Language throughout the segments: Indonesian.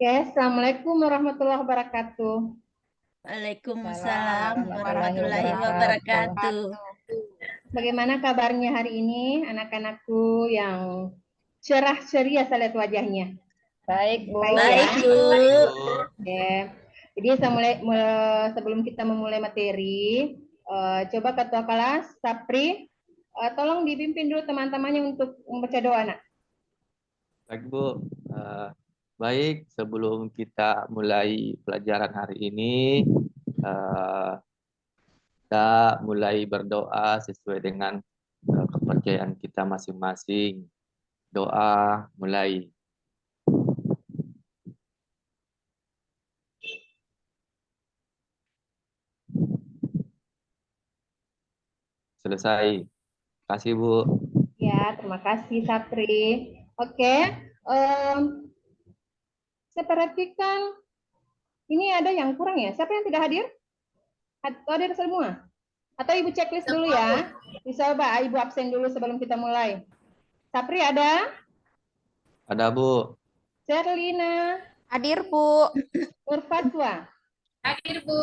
Oke, Assalamualaikum warahmatullahi wabarakatuh. Waalaikumsalam warahmatullahi wabarakatuh. Bagaimana kabarnya hari ini anak-anakku yang cerah ceria saya lihat wajahnya? Baik, Bu. Baik, Bu. Oke. Jadi sebelum kita memulai materi, coba ketua kelas, Sapri, tolong dipimpin dulu teman-temannya untuk membaca doa, nak. Baik, Bu. Baik, sebelum kita mulai pelajaran hari ini, kita mulai berdoa sesuai dengan kepercayaan kita masing-masing. Doa mulai. Selesai. Terima kasih, Bu. Ya, terima kasih Sapri. Oke, saya perhatikan ini ada yang kurang ya. Siapa yang tidak hadir? Hadir semua? Atau Ibu checklist dulu ya? Bisa Pak, Ibu absen dulu sebelum kita mulai. Sapri ada? Ada, Bu. Serlina? Hadir, Bu. Nurfatwa? Hadir, Bu.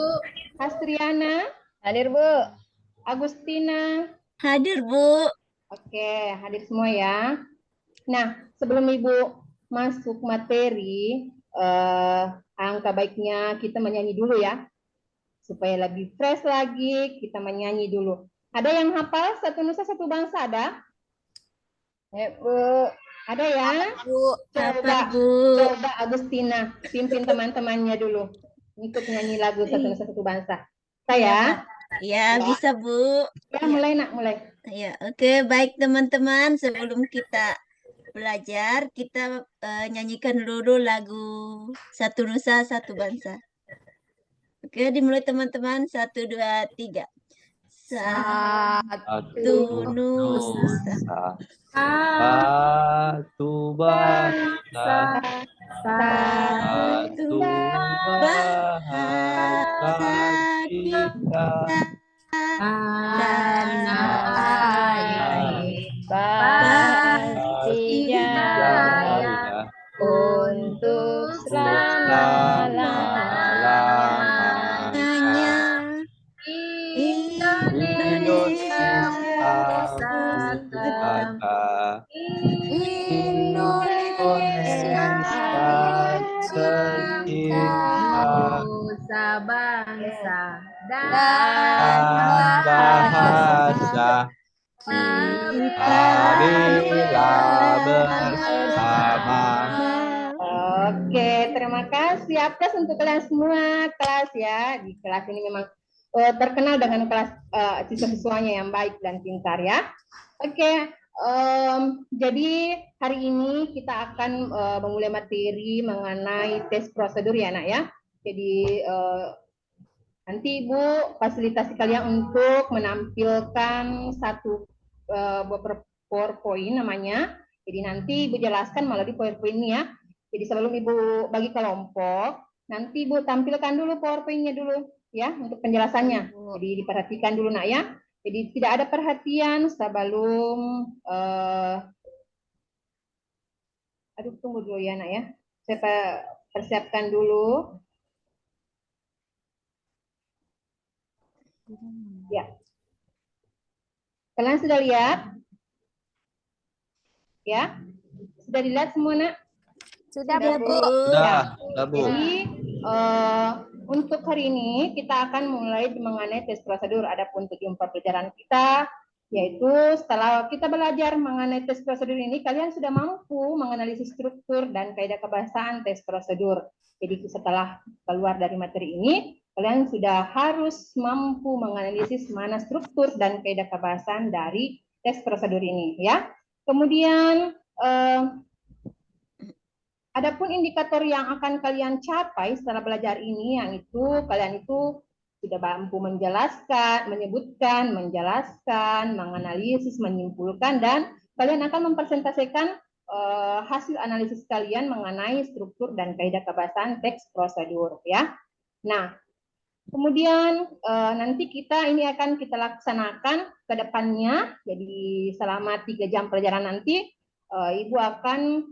Astriana? Hadir, Bu. Agustina? Hadir, Bu. Oke, hadir semua ya. Nah, sebelum Ibu masuk materi, angka baiknya kita menyanyi dulu ya. Supaya lebih fresh lagi, kita menyanyi dulu. Ada yang hafal Satu Nusa Satu Bangsa, ada? Ya, Bu. Ada ya? Bu. Coba Agustina, pimpin teman-temannya dulu. Ikut nyanyi lagu Satu Nusa Satu Bangsa. Saya? Ya, bisa, Bu. Ya, mulai nak, mulai. Ya, oke, baik teman-teman. Sebelum kita belajar, kita nyanyikan dulu lagu Satu Nusa Satu Bangsa. Oke, dimulai teman-teman. 1, 2, 3. Satu Nusa, Satu bangsa, satu bahasa kita, pasti jaya untuk selama-lamanya. Indonesia Nusa bangsa dan bahasa kita bela bersama. Oke, terima kasih. Aplaus untuk kalian semua kelas ya. Di kelas ini memang terkenal dengan kelas siswa-siswanya yang baik dan pintar ya. Oke, jadi hari ini kita akan memulai materi mengenai tes prosedur ya, nak ya. Jadi nanti Ibu fasilitasi kalian untuk menampilkan satu PowerPoint namanya. Jadi nanti Ibu jelaskan melalui PowerPoint ini ya. Jadi sebelum Ibu bagi kelompok, nanti Ibu tampilkan dulu PowerPoint-nya dulu ya untuk penjelasannya. Jadi diperhatikan dulu nak ya. Jadi tidak ada perhatian sebelum aduh tunggu dulu ya nak ya. Saya persiapkan dulu. Ya. Kalian sudah lihat? Ya? Sudah dilihat semua nak? Sudah, Bu. Sudah, Bu. Jadi untuk hari ini kita akan mulai mengenai tes prosedur. Adapun tujuan pelajaran kita yaitu setelah kita belajar mengenai tes prosedur ini, kalian sudah mampu menganalisis struktur dan kaidah kebahasaan tes prosedur. Jadi setelah keluar dari materi ini, kalian sudah harus mampu menganalisis mana struktur dan kaidah kebahasaan dari tes prosedur ini, ya. Kemudian adapun indikator yang akan kalian capai setelah belajar ini, yang itu kalian itu sudah mampu menjelaskan, menyebutkan, menjelaskan, menganalisis, menyimpulkan, dan kalian akan mempresentasikan hasil analisis kalian mengenai struktur dan kaidah kebahasaan teks prosedur, ya. Nah, kemudian nanti ini akan kita laksanakan ke depannya. Jadi selama 3 jam pelajaran nanti, Ibu akan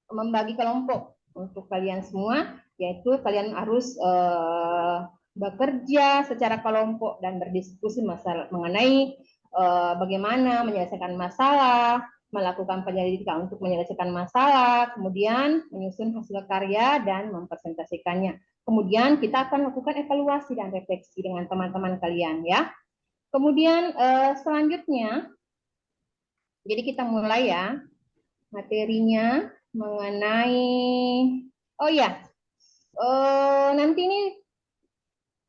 membagi kelompok untuk kalian semua, yaitu kalian harus bekerja secara kelompok dan berdiskusi mengenai bagaimana menyelesaikan masalah, melakukan penyelidikan untuk menyelesaikan masalah, kemudian menyusun hasil karya dan mempresentasikannya. Kemudian kita akan lakukan evaluasi dan refleksi dengan teman-teman kalian ya. Kemudian selanjutnya, jadi kita mulai ya materinya mengenai, oh ya, nanti ini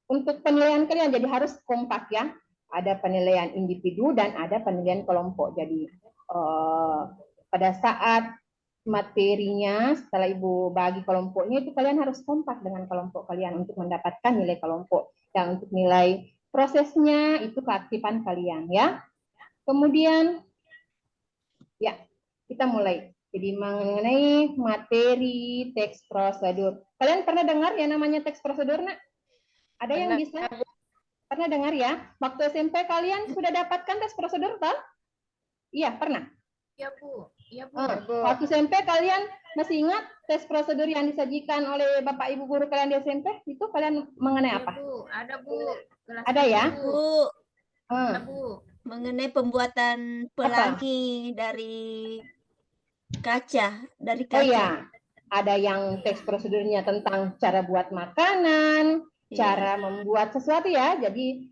untuk penilaian kalian jadi harus kompak ya. Ada penilaian individu dan ada penilaian kelompok. Jadi pada saat materinya setelah Ibu bagi kelompoknya itu kalian harus kompak dengan kelompok kalian untuk mendapatkan nilai kelompok. Dan untuk nilai prosesnya itu keaktifan kalian ya. Kemudian ya, kita mulai. Jadi mengenai materi teks prosedur. Kalian pernah dengar ya namanya teks prosedur, Nak? Ada yang bisa? Pernah dengar ya? Waktu SMP kalian sudah dapatkan teks prosedur, toh? Iya, pernah. Iya, Bu. Iya, Bu. Waktu SMP kalian masih ingat tes prosedur yang disajikan oleh Bapak Ibu guru kalian di SMP? Itu kalian mengenai Iya, apa? Bu. Ada, Bu. Kelas Ada ya? 7. Bu, Ada, Bu. mengenai pembuatan pelangi dari kaca, dari Oh kaca. iya, ada yang teks prosedurnya tentang cara buat makanan, cara membuat sesuatu ya. Jadi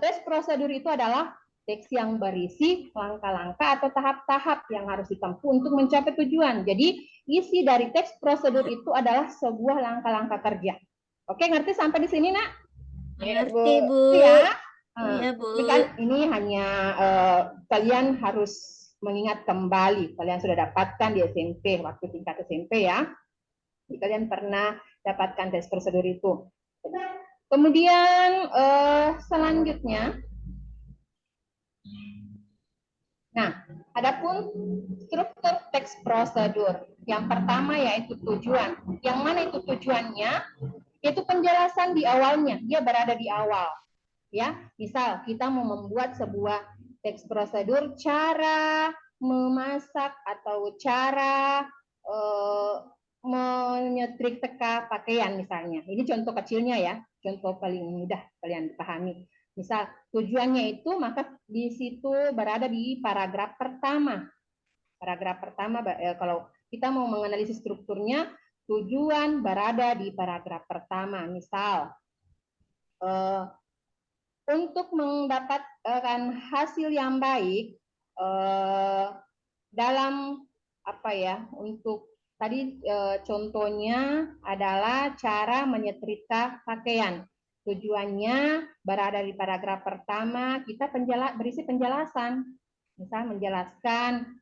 teks prosedur itu adalah teks yang berisi langkah-langkah atau tahap-tahap yang harus ditempuh untuk mencapai tujuan. Jadi isi dari teks prosedur itu adalah sebuah langkah-langkah kerja. Oke, ngerti sampai di sini, Nak? Ngerti, Bu. Ya. Iya, Bu. Ini hanya kalian harus mengingat kembali. Kalian sudah dapatkan di SMP, waktu tingkat SMP ya. Jadi kalian pernah dapatkan tes prosedur itu. Kemudian selanjutnya, nah, adapun struktur teks prosedur. Yang pertama yaitu tujuan. Yang mana itu tujuannya? Itu penjelasan di awalnya. Dia berada di awal. Ya, misal kita mau membuat sebuah teks prosedur cara memasak atau cara menyetrika pakaian misalnya. Ini contoh kecilnya ya, contoh paling mudah kalian pahami. Misal tujuannya itu maka di situ berada di paragraf pertama. Paragraf pertama kalau kita mau menganalisis strukturnya, tujuan berada di paragraf pertama. Misal untuk mendapatkan hasil yang baik dalam apa ya, untuk tadi contohnya adalah cara menyetrika pakaian. Tujuannya berada di paragraf pertama, kita berisi penjelasan. Misal menjelaskan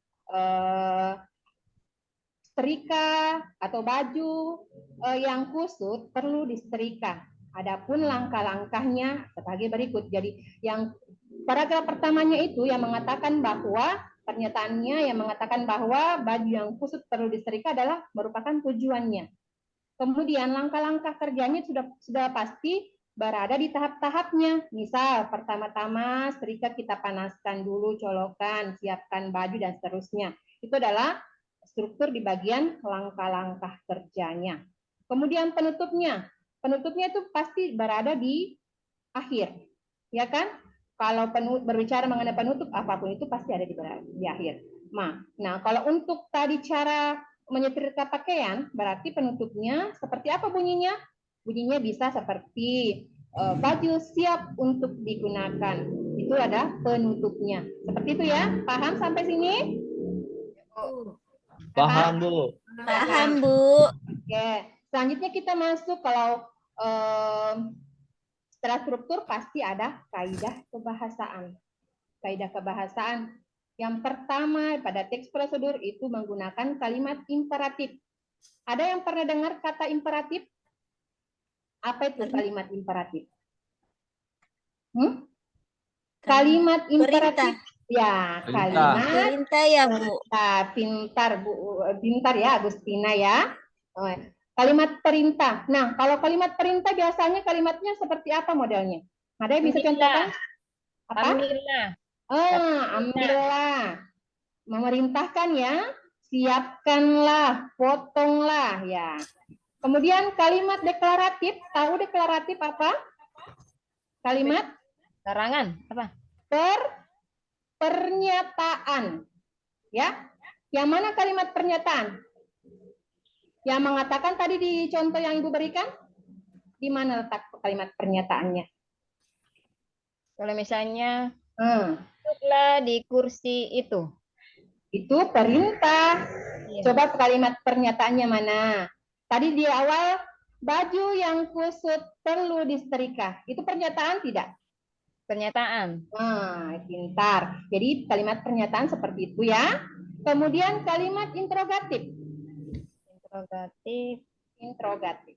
setrika atau baju yang kusut perlu disetrika. Adapun langkah-langkahnya sebagai berikut. Jadi yang paragraf pertamanya itu yang mengatakan bahwa pernyataannya yang mengatakan bahwa baju yang kusut perlu disetrika adalah merupakan tujuannya. Kemudian langkah-langkah kerjanya sudah pasti berada di tahap-tahapnya. Misal pertama-tama setrika kita panaskan dulu, colokan, siapkan baju dan seterusnya. Itu adalah struktur di bagian langkah-langkah kerjanya. Kemudian penutupnya. Penutupnya itu pasti berada di akhir. Ya kan? Kalau berbicara mengenai penutup, apapun itu pasti ada di akhir. Nah, kalau untuk tadi cara menyetrika pakaian, berarti penutupnya seperti apa bunyinya? Bunyinya bisa seperti baju siap untuk digunakan. Itu ada penutupnya. Seperti itu ya. Paham sampai sini? Paham, Bu. Paham, Bu. Oke. Selanjutnya kita masuk kalau setelah struktur pasti ada kaidah kebahasaan. Kaidah kebahasaan yang pertama pada teks prosedur itu menggunakan kalimat imperatif. Ada yang pernah dengar kata imperatif? Apa itu kalimat imperatif? Kalimat imperatif. Ya, kalimat perintah ya, Bu. Pintar, Bu. Pintar ya, Agustina ya. Kalimat perintah. Nah, kalau kalimat perintah biasanya kalimatnya seperti apa modelnya? Ada yang bisa contohkan? Apa? Ambillah. Ambillah. Memerintahkan ya. siapkanlah, potonglah, ya. Kemudian kalimat deklaratif, tahu deklaratif apa? Kalimat Larangan apa? pernyataan, ya. Yang mana kalimat pernyataan? Yang mengatakan tadi di contoh yang Ibu berikan, di mana letak kalimat pernyataannya? Kalau misalnya Hmm, duduklah di kursi itu. itu perintah. Iya. Coba kalimat pernyataannya mana? Tadi di awal, baju yang kusut perlu disetrika. Itu pernyataan tidak? Pernyataan. Nah, pintar. Jadi kalimat pernyataan seperti itu ya. Kemudian kalimat interrogatif. Interrogatif. Interrogatif.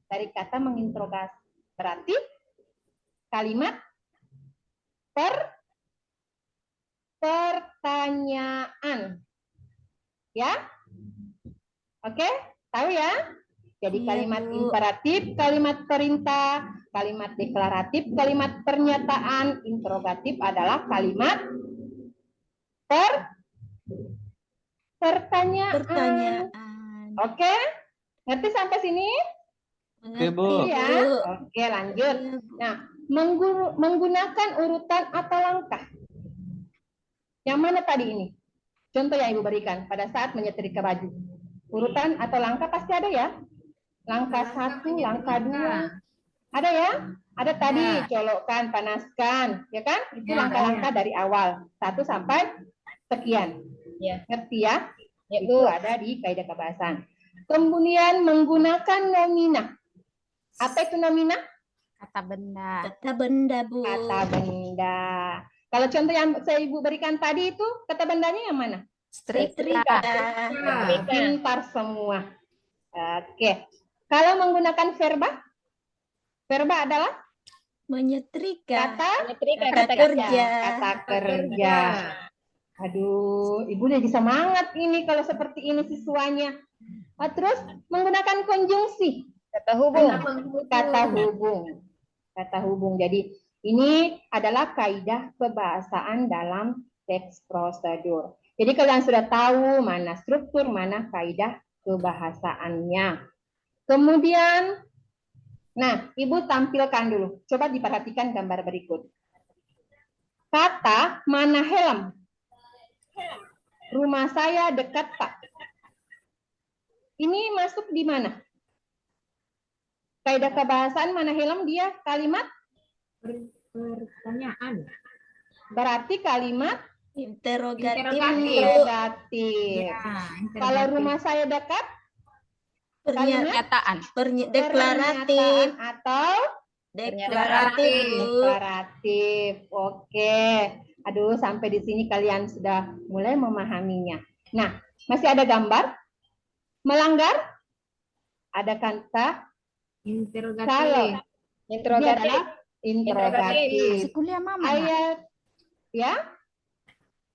Dari kata menginterogasi. Berarti kalimat pertanyaan. Ya? Oke? Tahu ya? Jadi Iya, kalimat Bu. imperatif, kalimat perintah, kalimat deklaratif, kalimat pernyataan, interrogatif adalah kalimat pertanyaan. Pertanyaan. Oke? Ngerti sampai sini? Mengerti, Bu. Ya. Bu. Oke, lanjut. Iya, Bu. Nah, menggunakan urutan atau langkah. Yang mana tadi ini? Contoh yang Ibu berikan pada saat menyetrika baju. Urutan atau langkah pasti ada ya? Langkah satu, langkah dua. Ada ya? Ada tadi, colokkan, panaskan. Ya kan? Itu langkah-langkah dari awal. 1 sampai sekian. Ya. Ngerti ya? Ya, Itu Bu. ada di kaidah kebahasan. Kemudian menggunakan nomina. Apa itu nomina? Kata benda. Kata benda, Bu. Kata benda. Kalau contoh yang saya Ibu berikan tadi itu, kata bendanya yang mana? Setrika. Nah, pintar semua. Oke. Kalau menggunakan verba? Verba adalah Menyetrika. kata Menyetrika, Kata kata kerja. kata kerja. Aduh, Ibu udah semangat ini kalau seperti ini siswanya. Terus menggunakan konjungsi. Kata hubung. Kata hubung. Kata hubung. Jadi ini adalah kaidah kebahasaan dalam teks prosedur. Jadi kalian sudah tahu mana struktur, mana kaidah kebahasaannya. Kemudian, nah, Ibu tampilkan dulu. Coba diperhatikan gambar berikut. Kata mana helm? Rumah saya dekat, Pak. Ini masuk di mana? Kaidah kebahasaan mana helm dia kalimat? Pertanyaan. Berarti kalimat Interrogatif. interrogatif. Ya, Kalau rumah saya dekat, pernyataan. Deklaratif. pernyataan atau Deklaratif, Bu. deklaratif. Oke. Aduh, sampai di sini kalian sudah mulai memahaminya. Nah, masih ada gambar? Melanggar? Ada kata? Interrogatif. Kalau ini Interrogatif. adalah interrogatif. Kuliah mama. Ayat, ya?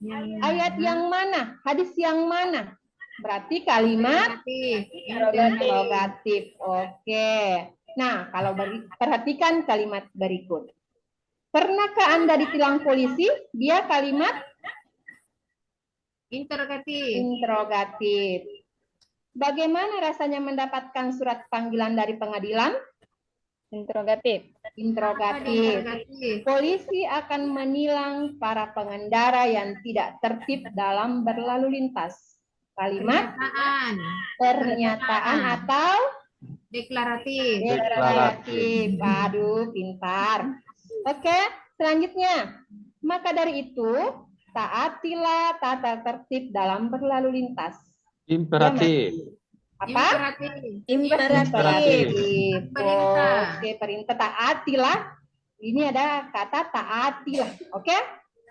Yang Ayat yang mana? Hadis yang mana? Berarti kalimat interrogatif. Oke. Nah, kalau perhatikan kalimat berikut. Pernahkah Anda ditilang polisi? Dia kalimat Interrogatif. interrogatif. Bagaimana rasanya mendapatkan surat panggilan dari pengadilan? Interrogatif. Interrogatif. Polisi akan menilang para pengendara yang tidak tertib dalam berlalu lintas. Kalimat pernyataan atau Deklaratif. deklaratif. Aduh, pintar. Oke, selanjutnya. Maka dari itu, taatilah tata tertib dalam berlalu lintas. Imperatif. Apa? Imperatif. Perintah. Oke, perintah taatilah. Ini ada kata taatilah. Oke?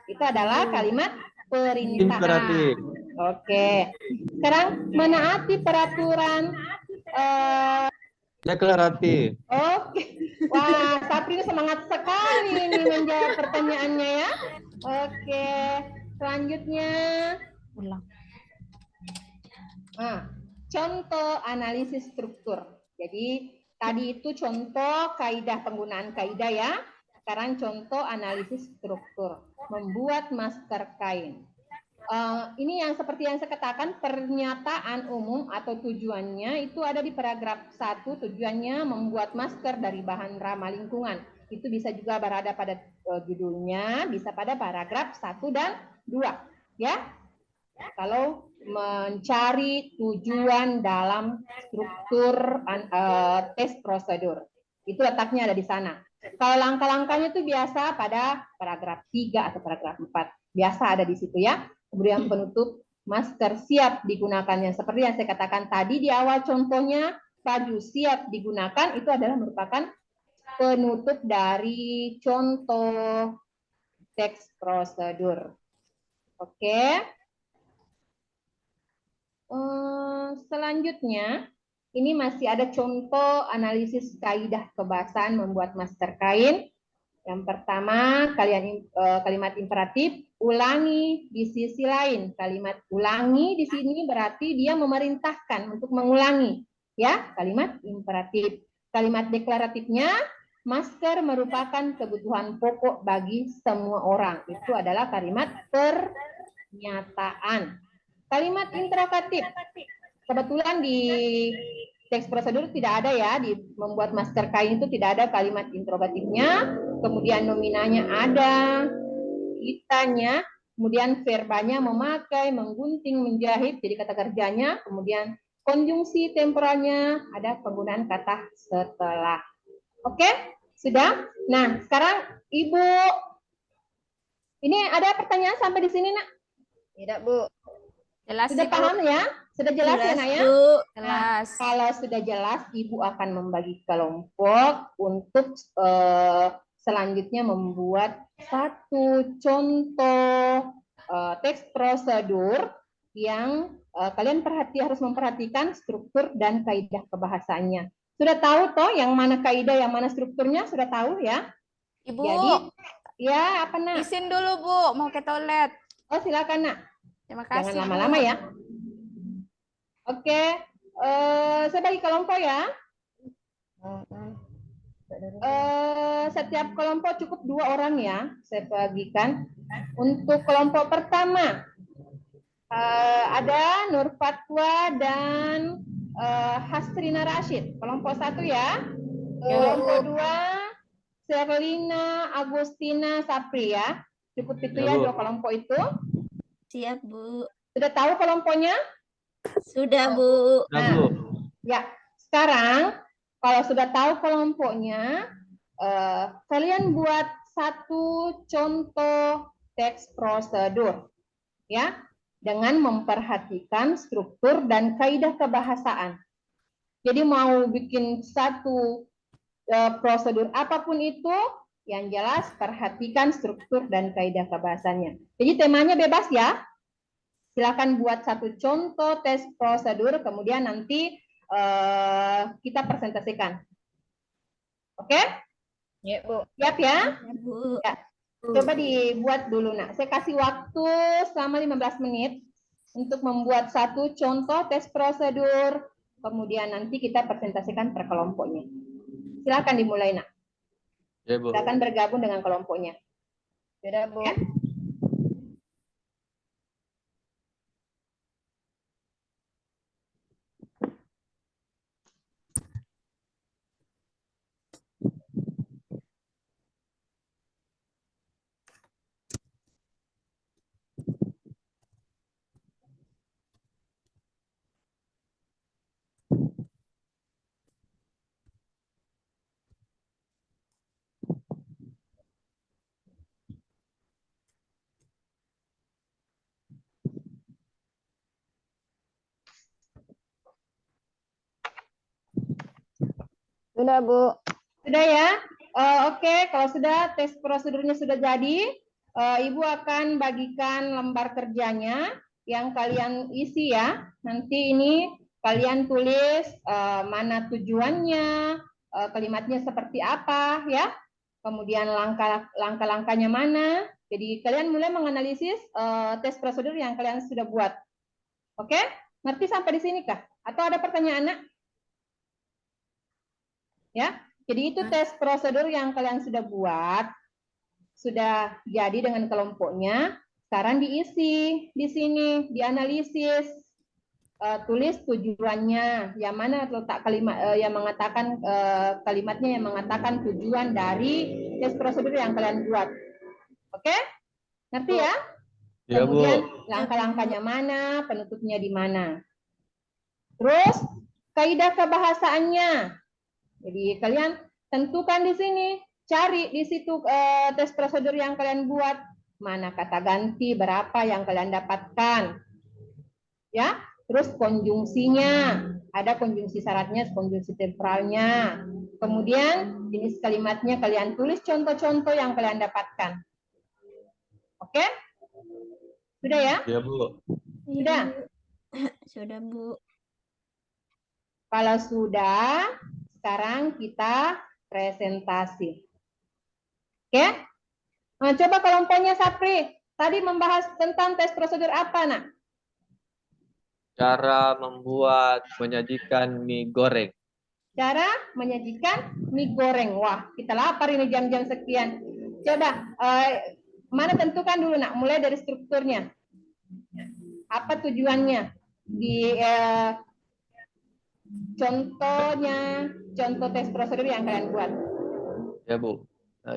Itu adalah kalimat perintah. Imperatif. Oke. Sekarang menaati peraturan Deklaratif. oke. Wah, Sapri ini semangat sekali ini menjawab pertanyaannya ya. Oke. Selanjutnya. Ulang. Nah, contoh analisis struktur. Jadi tadi itu contoh kaidah penggunaan kaidah ya. Sekarang contoh analisis struktur. Membuat masker kain. ini yang seperti yang saya katakan, pernyataan umum atau tujuannya itu ada di paragraf 1, tujuannya membuat masker dari bahan ramah lingkungan. Itu bisa juga berada pada judulnya, bisa pada paragraf 1 dan 2. Ya, kalau mencari tujuan dalam struktur tes prosedur. Itu letaknya ada di sana. Kalau langkah-langkahnya itu biasa pada paragraf 3 atau paragraf 4. Biasa ada di situ ya. Kemudian penutup masker siap digunakan. Yang seperti yang saya katakan tadi di awal contohnya, baju siap digunakan itu adalah merupakan penutup dari contoh teks prosedur. Oke. Selanjutnya, ini masih ada contoh analisis kaidah kebahasaan membuat masker kain. Yang pertama, kalimat imperatif, ulangi di sisi lain. Kalimat ulangi di sini berarti dia memerintahkan untuk mengulangi. Ya, kalimat imperatif. Kalimat deklaratifnya, masker merupakan kebutuhan pokok bagi semua orang. Itu adalah kalimat pernyataan. Kalimat interrogatif. Kebetulan di teks prosedur tidak ada ya, di membuat masker kain itu tidak ada kalimat interrogatifnya, kemudian nominanya ada, kitanya, kemudian verbanya memakai, menggunting, menjahit, jadi kata kerjanya, kemudian konjungsi temporalnya, ada penggunaan kata setelah. Oke, sudah? Nah, sekarang Ibu, ini ada pertanyaan sampai di sini, Nak? Tidak, Bu. Jelas Sudah sih, Bu. paham ya? Sudah jelas ya, Nak ya? Bu. Jelas. Kalau sudah jelas, Ibu akan membagi kelompok untuk selanjutnya membuat satu contoh teks prosedur yang kalian harus memperhatikan struktur dan kaidah kebahasaannya. Sudah tahu toh yang mana kaidah, yang mana strukturnya? Sudah tahu ya? Ibu, Jadi, ya apa Nak? izin dulu, Bu. Mau ke toilet. Oh silakan Nak. Terima Jangan kasih, lama-lama Bu. ya. Oke, saya bagi kelompok ya. Setiap kelompok cukup 2 orang ya, saya bagikan. Untuk kelompok pertama, ada Nur Fatwa dan Hasrina Rashid. Kelompok 1 ya. Kelompok 2, Serlina Agustina Sapri ya. Cukup itu ya, Ya, Bu. 2 kelompok itu. Siap, Bu. Sudah tahu kelompoknya? Sudah, Bu. Nah, Bu. Ya, sekarang kalau sudah tahu kelompoknya, kalian buat satu contoh teks prosedur, ya, dengan memperhatikan struktur dan kaidah kebahasaan. Jadi mau bikin satu prosedur apapun itu, yang jelas perhatikan struktur dan kaidah kebahasaannya. Jadi temanya bebas ya. Silakan buat satu contoh tes prosedur, kemudian nanti kita presentasikan. Oke? Ya, Bu. Siap ya? Ya, Bu. Ya. Coba dibuat dulu, Nak. Saya kasih waktu selama 15 menit untuk membuat satu contoh tes prosedur, kemudian nanti kita presentasikan per kelompoknya. Silakan dimulai, Nak. Ya, Bu. Silakan bergabung dengan kelompoknya. Sudah, Bu. Ya. Sudah, Bu. Sudah ya? Oke, kalau sudah tes prosedurnya sudah jadi, Ibu akan bagikan lembar kerjanya yang kalian isi ya. Nanti ini kalian tulis mana tujuannya, kalimatnya seperti apa ya. Kemudian langkah-langkahnya mana. Jadi kalian mulai menganalisis tes prosedur yang kalian sudah buat. Oke? Ngerti sampai di sini kah? Atau ada pertanyaan, Nak? Ya. Jadi itu tes prosedur yang kalian sudah buat, sudah jadi dengan kelompoknya. Sekarang diisi di sini, dianalisis. Tulis tujuannya, yang mana letak kalimat yang mengatakan kalimatnya yang mengatakan tujuan dari tes prosedur yang kalian buat. Oke? Ngerti ya? Ya, Bu. Kemudian langkah-langkahnya mana, penutupnya di mana. Terus kaidah kebahasaannya. Jadi kalian tentukan di sini, cari di situ tes prosedur yang kalian buat, mana kata ganti, berapa yang kalian dapatkan. Ya, terus konjungsinya, ada konjungsi syaratnya, konjungsi temporalnya. Kemudian jenis kalimatnya kalian tulis contoh-contoh yang kalian dapatkan. Oke? Sudah ya? Ya, Bu. Sudah? Sudah, Bu. Kalau sudah, sekarang kita presentasi. Oke? Nah, coba kelompoknya Sapri. Tadi membahas tentang tes prosedur apa, nak? Cara membuat menyajikan mie goreng. Cara menyajikan mie goreng. Wah, kita lapar ini jam-jam sekian. Coba, mana tentukan dulu, nak. Mulai dari strukturnya. Apa tujuannya? Di contohnya, contoh tes prosedur yang kalian buat. Ya, Bu.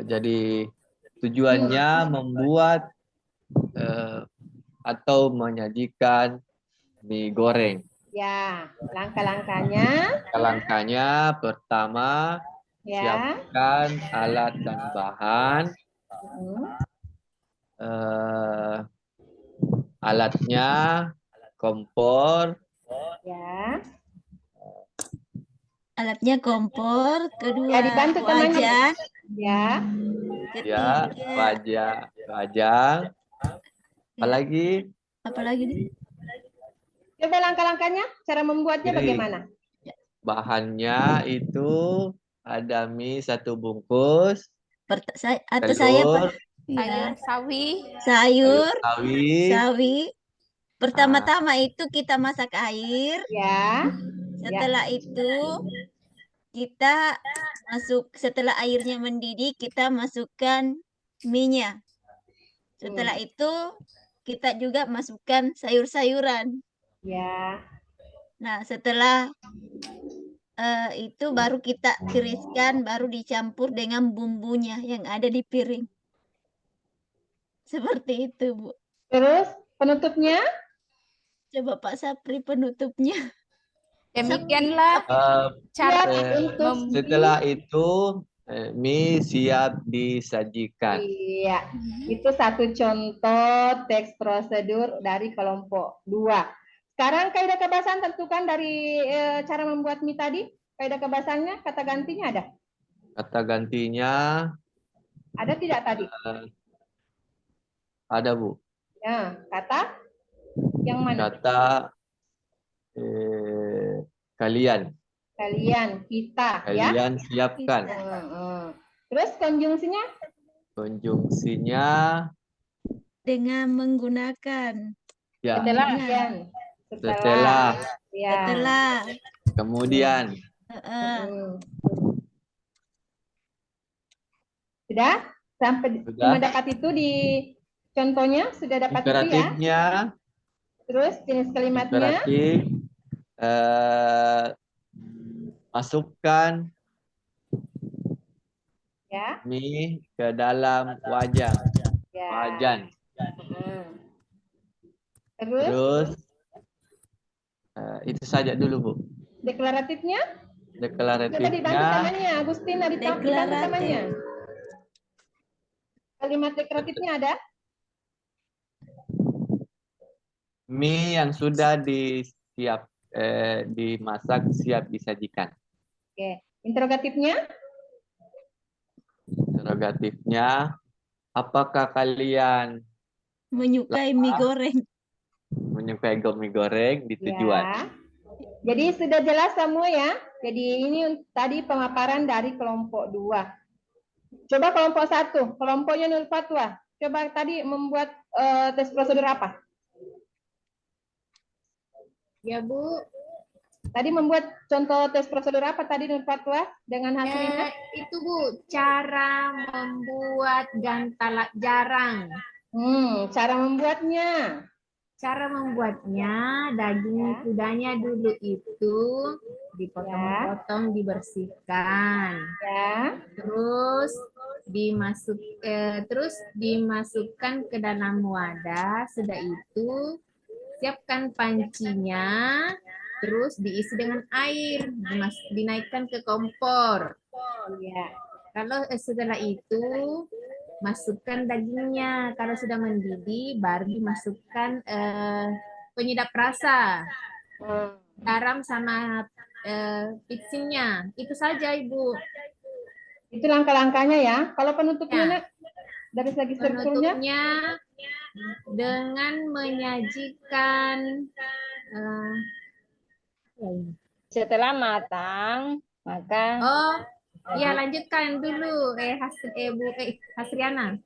Jadi tujuannya membuat atau menyajikan mie goreng. Ya, langkah-langkahnya. Langkahnya pertama, Ya. siapkan alat dan bahan. Alatnya kompor, Ya. Alatnya kompor, kedua Ya, dibantu temannya. wajan, Ya. ya, ketiga wajang. ya, Apalagi apalagi nih? Coba langkah-langkahnya, cara membuatnya piring. bagaimana? Bahannya itu ada mie 1 bungkus, Atau saya telur, ya, Sayur sawi. sayur, sawi. sawi. Pertama-tama itu kita masak air. Ya. Setelah itu kita setelah airnya mendidih, kita masukkan mie-nya. Setelah itu kita juga masukkan sayur-sayuran. Ya. Nah, setelah itu baru kita tiriskan, baru dicampur dengan bumbunya yang ada di piring. Seperti itu, Bu. Terus penutupnya? Coba Pak Sapri penutupnya. Demikianlah cara untuk setelah itu mie siap disajikan. Iya, itu satu contoh teks prosedur dari kelompok 2. Sekarang kaidah kebahasan tentukan dari cara membuat mie tadi. Kaidah kebahasannya, kata gantinya ada? Kata gantinya Ada tidak tadi? ada, Bu. Ya, kata yang mana? Kata kalian. Kalian, kita, ya. Kalian siapkan. Terus konjungsinya? Konjungsinya Dengan menggunakan. ya. Setelah. Ya. Setelah. Kemudian. Sudah? Sampai cuma dapat itu di contohnya? Sudah dapat itu ya? Imperatifnya. Terus jenis kalimatnya? Imperatif. Masukkan Ya. mie ke dalam wajan. Ya. Wajan. Terus itu saja dulu, Bu. deklaratifnya? Coba dibantu Deklaratifnya temannya, Agustin dibantu temannya. Kalimat deklaratifnya ada? mie yang sudah dimasak siap disajikan. Oke. Interrogatifnya? Interrogatifnya, apakah kalian menyukai mie goreng? Menyukai mie goreng di tujuan. Ya. Jadi sudah jelas semua ya. Jadi ini tadi pemaparan dari kelompok 2. Coba kelompok 1, kelompoknya Nur Fatwa. Coba tadi membuat tes prosedur apa? Ya, Bu. Tadi membuat contoh tes prosedur apa tadi Nur Fatwa dengan hasilnya? Itu, Bu, cara membuat dan talak jarang. Cara membuatnya. Cara membuatnya, daging kudanya dulu itu dipotong-potong, dibersihkan. Ya. Terus dimasukkan ke dalam wadah. Sudah itu siapkan pancinya, terus diisi dengan air, dinaikkan ke kompor. Ya. Kalau setelah itu masukkan dagingnya. Kalau sudah mendidih, baru dimasukkan penyedap rasa, garam sama picingnya. Itu saja, Ibu. Itu langkah-langkahnya ya. Kalau penutupnya, Ya. Nak, dari segi strukturnya? Penutupnya dengan menyajikan Setelah matang, maka ya lanjutkan dulu Hasriana.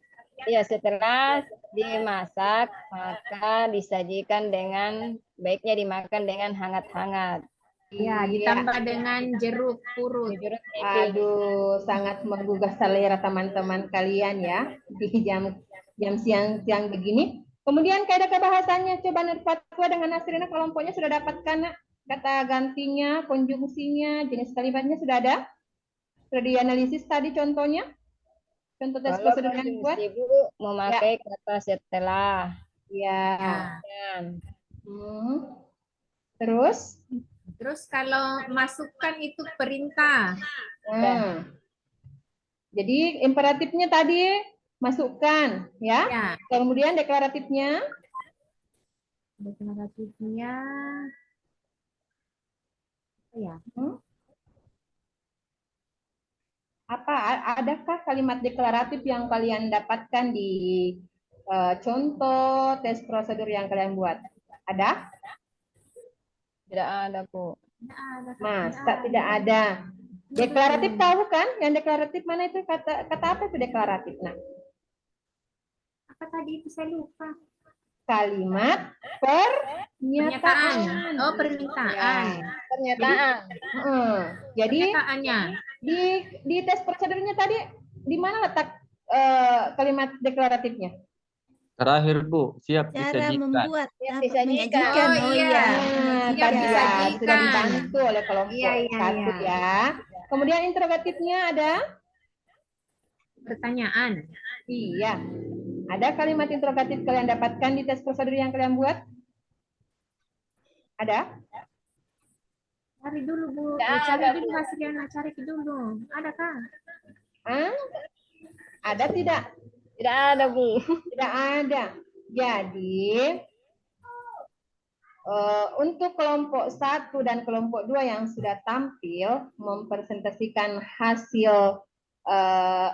ya setelah dimasak, maka disajikan dengan baiknya dimakan dengan hangat-hangat. Ya, ditambah dengan jeruk purut. Jeruk nipis. Aduh, sangat menggugah selera teman-teman kalian ya di jam siang-siang begini. Kemudian kaidah kebahasannya, coba Nur Fatwa dengan Nasrina kelompoknya sudah dapatkan, Nak? Kata gantinya, konjungsinya, jenis kalimatnya sudah ada? Sudah dianalisis tadi contohnya? Contoh tes Kalau prosedur yang dibuat? konjungsi, Bu, memakai kata setelah. Ya. Dan Terus? Terus kalau masukkan itu perintah. Jadi imperatifnya tadi masukkan, ya. Ya. Kemudian deklaratifnya? Deklaratifnya ya. Apa? Adakah kalimat deklaratif yang kalian dapatkan di contoh tes prosedur yang kalian buat? Ada? tidak ada, Bu. Masa tidak ada? Deklaratif tahu kan? Yang deklaratif mana itu? Kata apa itu deklaratif? Nah, Apa tadi itu saya lupa. kalimat pernyataan. Oh, permintaan. Pernyataan. Jadi Pernyataannya. di tes prosedurnya tadi di mana letak kalimat deklaratifnya? Terakhir, Bu, siap Cara disajikan. membuat, Siap dapat disajikan. menyajikan. Oh, Oh iya. iya. Tadi Siap ya disajikan. sudah dibantu oleh kelompok Iya. satu ya. Kemudian interrogatifnya ada? Pertanyaan. Iya. Ada kalimat interrogatif kalian dapatkan di tes prosedur yang kalian buat? Ada? Cari dulu, Bu. Tidak Cari ada, dulu Bu. hasilnya, cari dulu. Adakah? Ada tidak? Tidak ada, Bu. Tidak ada. Jadi untuk kelompok 1 dan kelompok 2 yang sudah tampil mempresentasikan hasil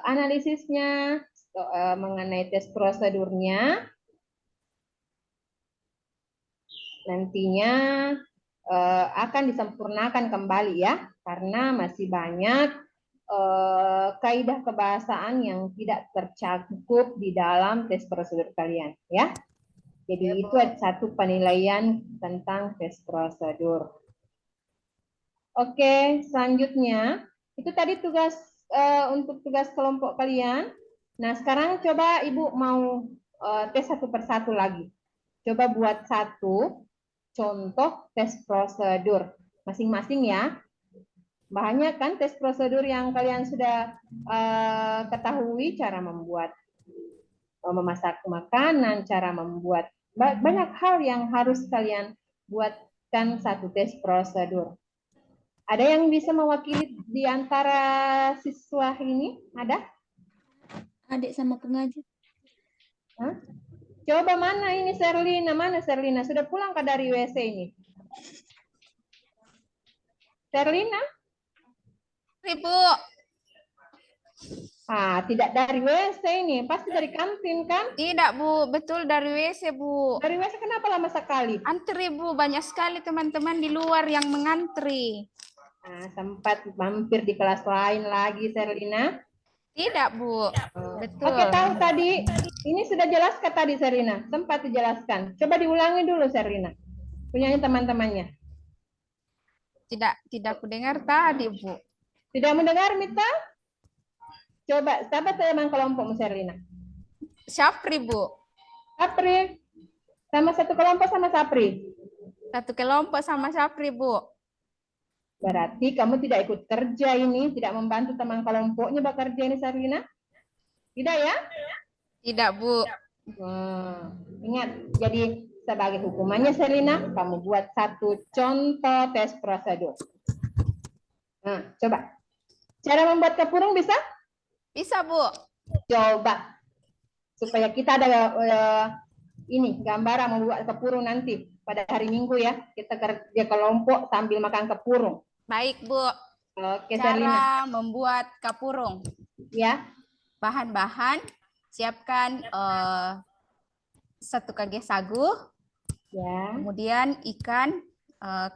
analisisnya mengenai tes prosedurnya, nantinya akan disempurnakan kembali ya, karena masih banyak kaidah kebahasaan yang tidak tercakup di dalam tes prosedur kalian ya. Jadi itu satu penilaian tentang tes prosedur. Oke, selanjutnya itu tadi tugas untuk tugas kelompok kalian. Nah, sekarang coba Ibu mau tes satu persatu lagi. Coba buat satu contoh tes prosedur masing-masing ya. Banyak kan tes prosedur yang kalian sudah ketahui, cara membuat memasak makanan, cara membuat banyak hal yang harus kalian buatkan satu tes prosedur. Ada yang bisa mewakili di antara siswa ini? Ada? Adik sama pengajar. Coba mana ini Serlina? Mana Serlina? Sudah pulang ke dari WC ini? Serlina? Ibu. Tidak dari WC ini, pasti dari kantin kan? Tidak, Bu. Betul dari WC, Bu. Dari WC kenapa lama sekali? Antri, Bu. Banyak sekali teman-teman di luar yang mengantri. Sempat mampir di kelas lain lagi, Serlina? Tidak, Bu. Betul. Oke, tahu tadi. Ini sudah jelaskan tadi, Serlina. Sempat dijelaskan. Coba diulangi dulu, Serlina. Punyanya teman-temannya. Tidak aku dengar tadi, Bu. Tidak mendengar, Mita? Coba, siapa teman kelompokmu, Serlina? Syafri, Bu. Sapri, sama satu kelompok sama Sapri. Satu kelompok sama Sapri, Bu. Berarti kamu tidak ikut kerja ini, tidak membantu teman kelompoknya bekerja ini, Sarina? Tidak ya? Tidak, Bu. Ingat, jadi sebagai hukumannya Serina, kamu buat satu contoh tes prosedur. Nah, coba. Cara membuat kapurung bisa? Bisa, Bu. Coba. Supaya kita ada ini gambaran membuat kapurung nanti pada hari Minggu ya. Kita kerja kelompok sambil makan kapurung. Baik, Bu. Oke, Serina. Cara membuat kapurung. Ya. Bahan-bahan, siapkan 1 kg sagu, Ya. kemudian ikan,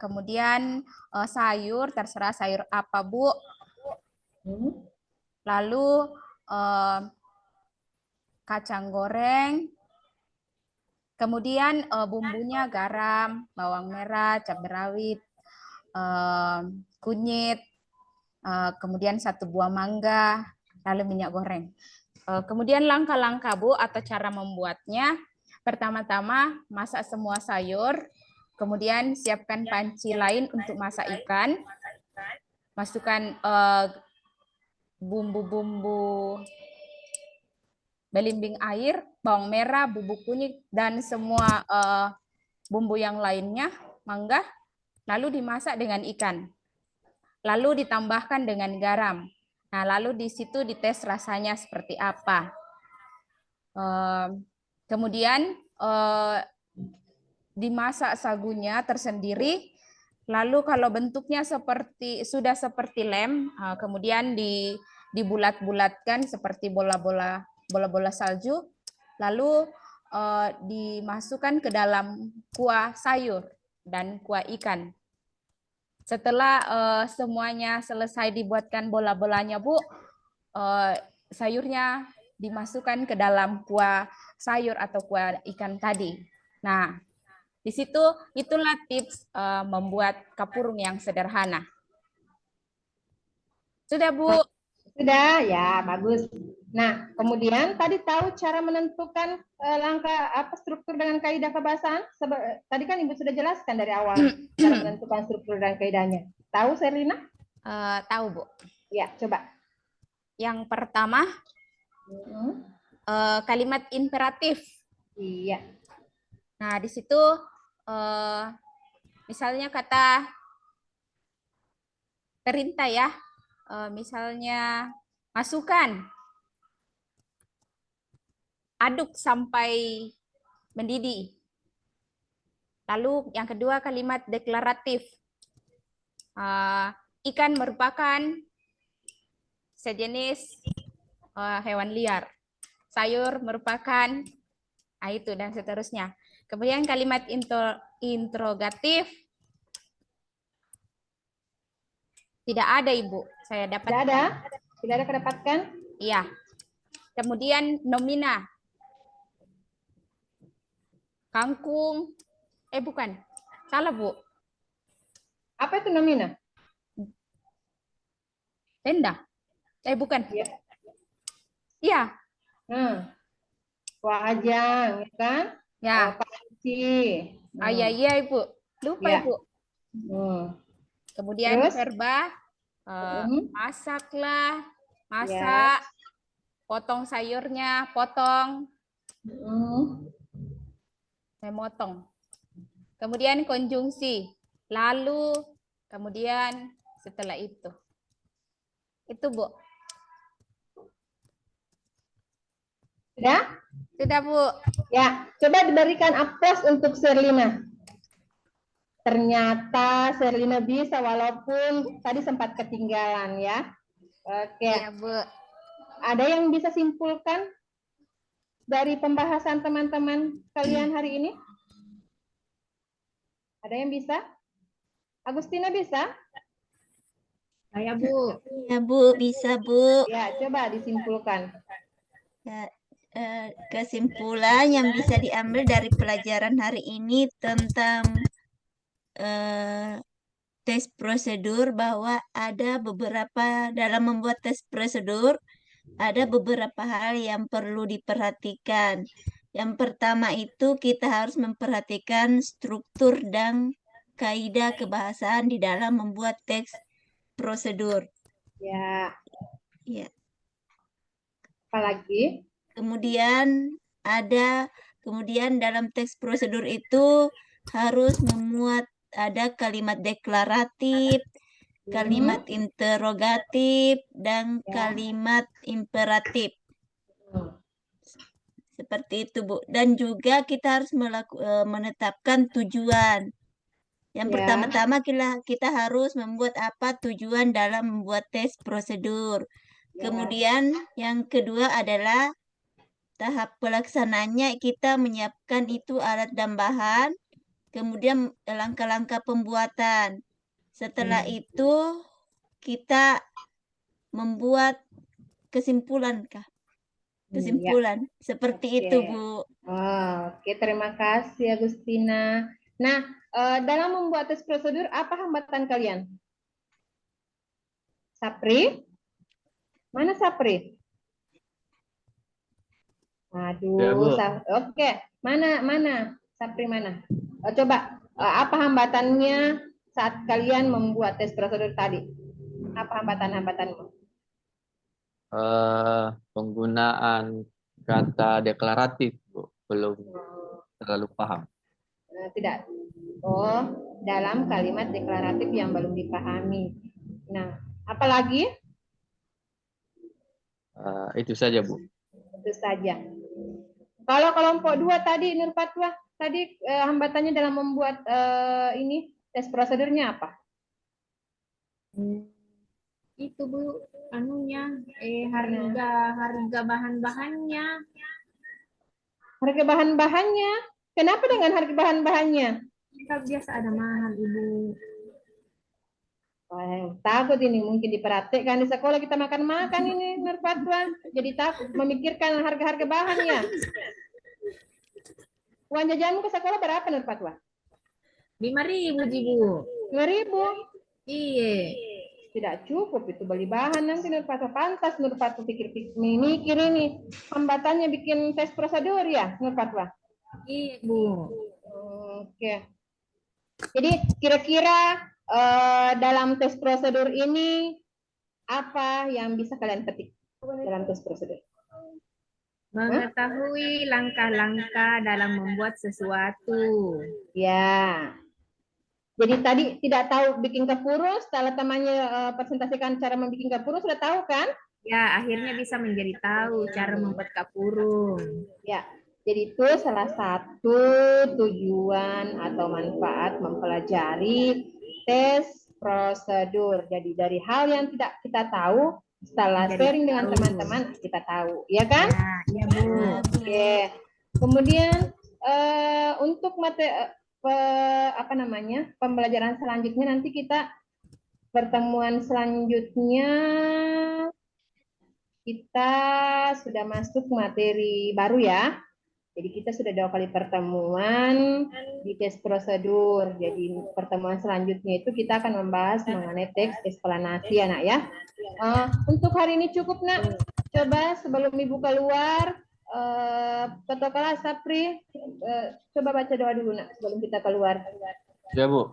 kemudian sayur, terserah sayur apa, Bu. Lalu kacang goreng, kemudian bumbunya garam, bawang merah, cabai rawit, kunyit, kemudian 1 buah mangga, lalu minyak goreng. Kemudian langkah-langkah, Bu, atau cara membuatnya. Pertama-tama masak semua sayur, kemudian siapkan panci lain untuk masak ikan. Masukkan bumbu-bumbu belimbing air, bawang merah, bubuk kunyit, dan semua bumbu yang lainnya, mangga, lalu dimasak dengan ikan. Lalu ditambahkan dengan garam. Nah, lalu di situ dites rasanya seperti apa. Kemudian dimasak sagunya tersendiri. Lalu kalau bentuknya sudah seperti lem, kemudian dibulat-bulatkan seperti bola-bola salju. Lalu dimasukkan ke dalam kuah sayur dan kuah ikan. Setelah semuanya selesai dibuatkan bola-bolanya, Bu, sayurnya dimasukkan ke dalam kuah sayur atau kuah ikan tadi. Nah, di situ itulah tips membuat kapurung yang sederhana. Sudah, Bu? Sudah, ya bagus. Nah, kemudian tadi tahu cara menentukan langkah apa struktur dengan kaidah kebahasaan? Tadi kan Ibu sudah jelaskan dari awal cara menentukan struktur dan kaidahnya. Tahu, Serlina? Tahu, Bu. Ya, coba. Yang pertama, kalimat imperatif. Iya. Nah, di situ misalnya kata perintah ya. Misalnya masukkan, aduk sampai mendidih. Lalu yang kedua kalimat deklaratif. Ikan merupakan sejenis hewan liar. Sayur merupakan itu dan seterusnya. Kemudian kalimat interrogatif. Tidak ada, Ibu. Saya dapat. Tidak ada? Tidak ada kedapatkan? Iya. Kemudian nomina. Kangkung. Bukan. Salah, Bu. Apa itu nomina? Tenda. Bukan. Iya. Iya. Wajang, ya kan? Ya. Panci. Iya, Ibu. Lupa, ya. Ibu. Kemudian terus? verba, masaklah, masak, potong sayurnya, potong, memotong. Kemudian konjungsi, lalu, kemudian setelah itu. Itu, Bu. Sudah? Sudah, Bu. Ya, coba diberikan aplaus untuk Serlina. Ternyata Serlina bisa walaupun tadi sempat ketinggalan ya. Oke. Ya, Bu. Ada yang bisa simpulkan dari pembahasan teman-teman kalian hari ini? Ada yang bisa? Agustina bisa? Saya, Bu. Ya, Bu, bisa, Bu. Ya, coba disimpulkan. Ya, kesimpulan yang bisa diambil dari pelajaran hari ini tentang tes prosedur bahwa ada beberapa dalam membuat tes prosedur ada beberapa hal yang perlu diperhatikan. Yang pertama itu kita harus memperhatikan struktur dan kaidah kebahasaan di dalam membuat teks prosedur. Ya, Ya. apalagi? Kemudian dalam teks prosedur itu harus memuat ada kalimat deklaratif, kalimat interrogatif, dan Ya. kalimat imperatif. Hmm. Seperti itu, Bu. Dan juga kita harus menetapkan tujuan. Yang Ya. pertama-tama kita harus membuat apa tujuan dalam membuat tes prosedur. Ya. Kemudian yang kedua adalah tahap pelaksananya, kita menyiapkan itu alat dan bahan. Kemudian langkah-langkah pembuatan. Setelah itu kita membuat kesimpulan, Kak. Kesimpulan. Seperti itu, Bu. Oke, terima kasih Agustina. Nah, dalam membuat tes prosedur, apa hambatan kalian? Sapri? Mana Sapri? Ya, Bu. Aduh, oke. Mana? Sapri mana? Coba, apa hambatannya saat kalian membuat tes prosedur tadi? Apa hambatan-hambatanmu? Penggunaan kata deklaratif, Bu. Belum terlalu paham. Tidak. Oh, dalam kalimat deklaratif yang belum dipahami. Nah, apalagi? Itu saja, Bu. Itu saja. Kalau kelompok 2 tadi, Nur Fatwa, tadi hambatannya dalam membuat ini tes prosedurnya apa? Itu Bu, anunya, harga bahan-bahannya. Harga bahan-bahannya. Kenapa dengan harga bahan-bahannya? Kita biasa ada mahal Ibu. Takut ini mungkin diperhatikan di sekolah kita makan-makan ini Nur Fatwa. Jadi takut memikirkan harga-harga bahannya. Uang jajanmu ke sekolah berapa Nur Fatwa? 5.000 Bu. 5.000. Iya. Tidak cukup itu beli bahan nanti Nur Fatwa. Pantas Nur Fatwa mikir ini hambatannya bikin tes prosedur ya Nur Fatwa. Iya Bu. Oke. Jadi kira-kira dalam tes prosedur ini apa yang bisa kalian petik dalam tes prosedur? Mengetahui langkah-langkah dalam membuat sesuatu. Ya. Jadi tadi tidak tahu bikin kapurung, setelah temannya presentasikan cara membuat kapurung sudah tahu kan? Ya, akhirnya bisa menjadi tahu cara membuat kapurung. Ya. Jadi itu salah satu tujuan atau manfaat mempelajari tes prosedur. Jadi dari hal yang tidak kita tahu, setelah sharing dengan teman-teman kita tahu, ya kan? Ya, Bu. Oke. Kemudian untuk pembelajaran selanjutnya nanti kita pertemuan selanjutnya kita sudah masuk materi baru ya. Jadi kita sudah 2 kali pertemuan di tes prosedur. Jadi pertemuan selanjutnya itu kita akan membahas mengenai teks eksplanasi anak ya. Untuk hari ini cukup nak. Coba sebelum ibu keluar, ketua kelas Sapri, coba baca doa dulu nak sebelum kita keluar. Ya, Bu.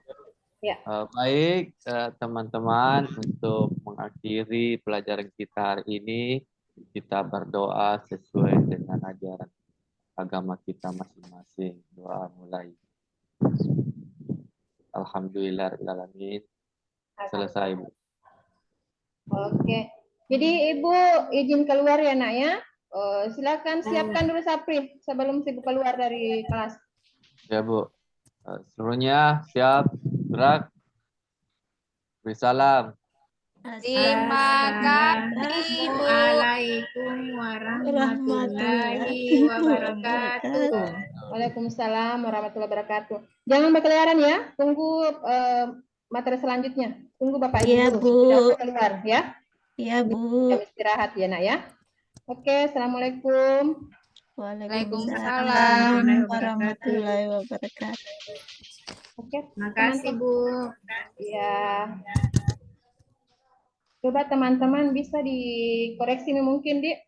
Ya. Baik, teman-teman, untuk mengakhiri pelajaran kita hari ini, kita berdoa sesuai dengan ajaran agama kita masing-masing. Doa mulai. Alhamdulillahirrahmanirrahim. Selesai, Bu. Oke. Jadi ibu izin keluar ya nak ya. Silakan siapkan dulu Sapri sebelum ibu keluar dari kelas. Ya, Bu. Seluruhnya siap, gerak. Beri salam. Terima kasih, Bu. Assalamualaikum warahmatullahi wabarakatuh. Waalaikumsalam warahmatullahi wabarakatuh. Jangan berkeliaran ya. Tunggu materi selanjutnya. Tunggu Bapak Ibu Iya, dulu. Bu. Tidak usah keluar ya. Iya, Bu. Jam istirahat ya nak ya. Oke, assalamualaikum. Waalaikumsalam warahmatullahi wabarakatuh. Oke. Terima kasih, Bu. Ya. Coba teman-teman bisa dikoreksi mungkin, Dik.